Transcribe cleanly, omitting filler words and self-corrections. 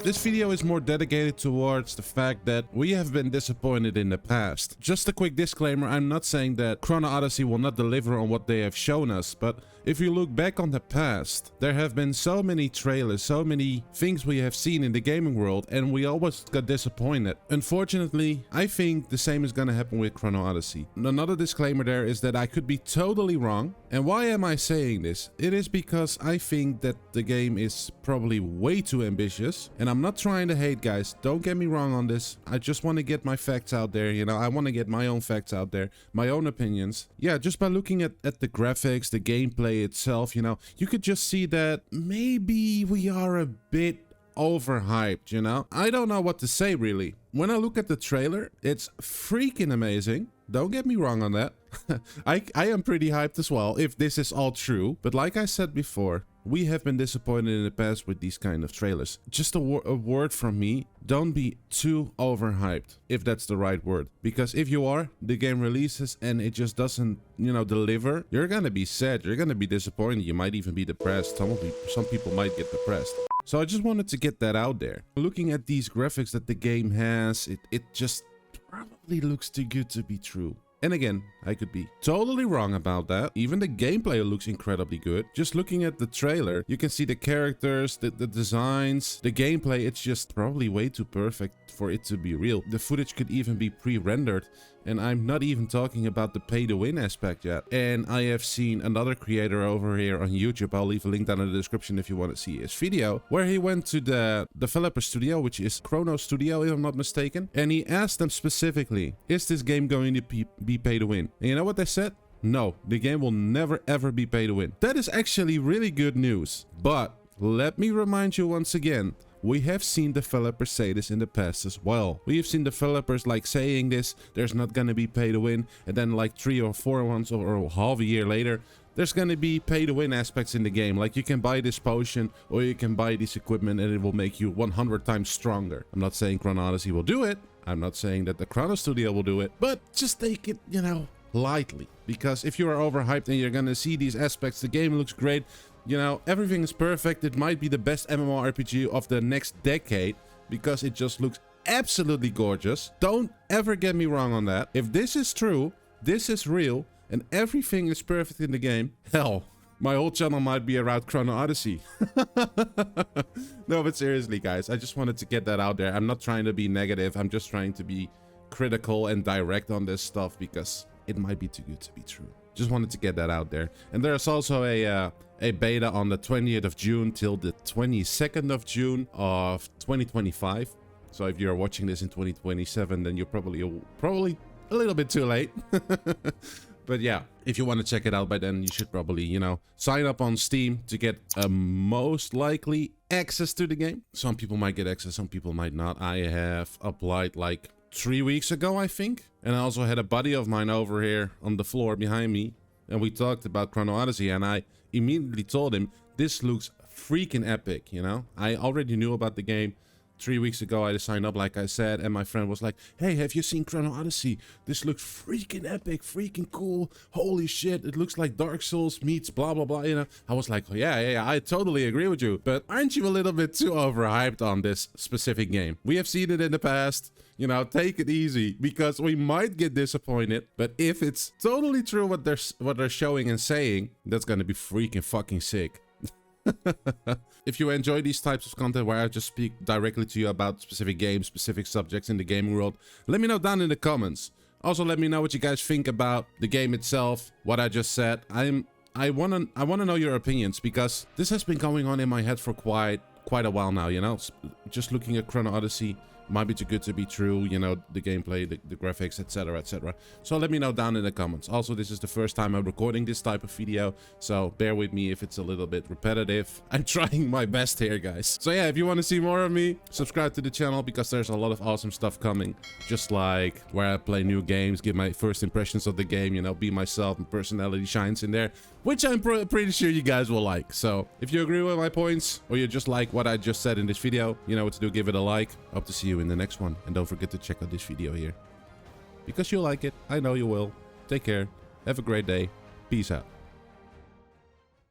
This video is more dedicated towards the fact that we have been disappointed in the past. Just a quick disclaimer, I'm not saying that Chrono Odyssey will not deliver on what they have shown us, but if you look back on the past, there have been so many trailers, so many things we have seen in the gaming world, and we always got disappointed. Unfortunately, I think the same is gonna happen with Chrono Odyssey. Another disclaimer there is that I could be totally wrong. And why am I saying this? It is because I think that the game is probably way too ambitious. And I'm not trying to hate, guys. Don't get me wrong on this. I just want to get my facts out there. You know, I want to get my own facts out there, my own opinions. Yeah, just by looking at the graphics, the gameplay itself, you know, you could just see that maybe we are a bit overhyped, you know? I don't know what to say, really. When I look at the trailer, it's freaking amazing. Don't get me wrong on that. I am pretty hyped as well, if this is all true. But like I said before, we have been disappointed in the past with these kind of trailers. Just a word from me, don't be too overhyped, if that's the right word. Because if you are, the game releases and it just doesn't, you know, deliver, you're gonna be sad, you're gonna be disappointed, you might even be depressed. Some people might get depressed. So I just wanted to get that out there. Looking at these graphics that the game has, it just probably looks too good to be true. And again, I could be totally wrong about that. Even the gameplay looks incredibly good. Just looking at the trailer, you can see the characters, the designs, the gameplay. It's just probably way too perfect for it to be real. The footage could even be pre-rendered. And I'm not even talking about the pay-to-win aspect yet. And I have seen another creator over here on YouTube. I'll leave a link down in the description if you want to see his video, where he went to the developer studio, which is Chrono Studio, if I'm not mistaken. And he asked them specifically, is this game going to be pay-to-win? And you know what they said? No, the game will never ever be pay-to-win. That is actually really good news. But let me remind you once again, we have seen developers say this in the past as well. We have seen developers like saying this, there's not gonna be pay to win, and then like 3 or 4 months or half a year later, there's gonna be pay to win aspects in the game. Like you can buy this potion or you can buy this equipment and it will make you 100 times stronger. I'm not saying Chrono Odyssey will do it. I'm not saying that the Chrono Studio will do it, but just take it, you know, lightly. Because if you are overhyped and you're gonna see these aspects, the game looks great. You know, everything is perfect. It might be the best MMORPG of the next decade because it just looks absolutely gorgeous. Don't ever get me wrong on that. If this is true, this is real, and everything is perfect in the game, hell, my whole channel might be around Chrono Odyssey. No, but seriously, guys, I just wanted to get that out there. I'm not trying to be negative. I'm just trying to be critical and direct on this stuff because it might be too good to be true. Just wanted to get that out there. And there's also a beta on the 20th of June till the 22nd of June of 2025. So if you're watching this in 2027, then you're probably a little bit too late. But yeah, if you want to check it out by then, you should probably, you know, sign up on Steam to get most likely access to the game. Some people might get access, some people might not. I have applied like 3 weeks ago, I think. And I also had a buddy of mine over here on the floor behind me. And we talked about Chrono Odyssey. And I immediately told him, this looks freaking epic, you know? I already knew about the game. 3 weeks ago, I signed up, like I said. And my friend was like, hey, have you seen Chrono Odyssey? This looks freaking epic, freaking cool. Holy shit, it looks like Dark Souls meets blah, blah, blah, you know? I was like, yeah, I totally agree with you. But aren't you a little bit too overhyped on this specific game? We have seen it in the past. You know, take it easy because we might get disappointed. But if it's totally true what they're showing and saying, that's gonna be freaking fucking sick. If you enjoy these types of content where I just speak directly to you about specific games, specific subjects in the gaming world, let me know down in the comments. Also, let me know what you guys think about the game itself, what I just said. I wanna know your opinions because this has been going on in my head for quite a while now, you know? Just looking at Chrono Odyssey might be too good to be true, you know, the gameplay, the graphics, etc, etc. So let me know down in the comments. Also, this is the first time I'm recording this type of video, so bear with me if it's a little bit repetitive. I'm trying my best here, guys. So yeah, if you want to see more of me, subscribe to the channel because there's a lot of awesome stuff coming. Just like where I play new games, give my first impressions of the game, you know, be myself, and personality shines in there, which I'm pretty sure you guys will like. So if you agree with my points or you just like what I just said in this video, you know what to do, give it a like. Hope to see you in the next one, and don't forget to check out this video here because you'll like it. I know you will. Take care, have a great day, peace out.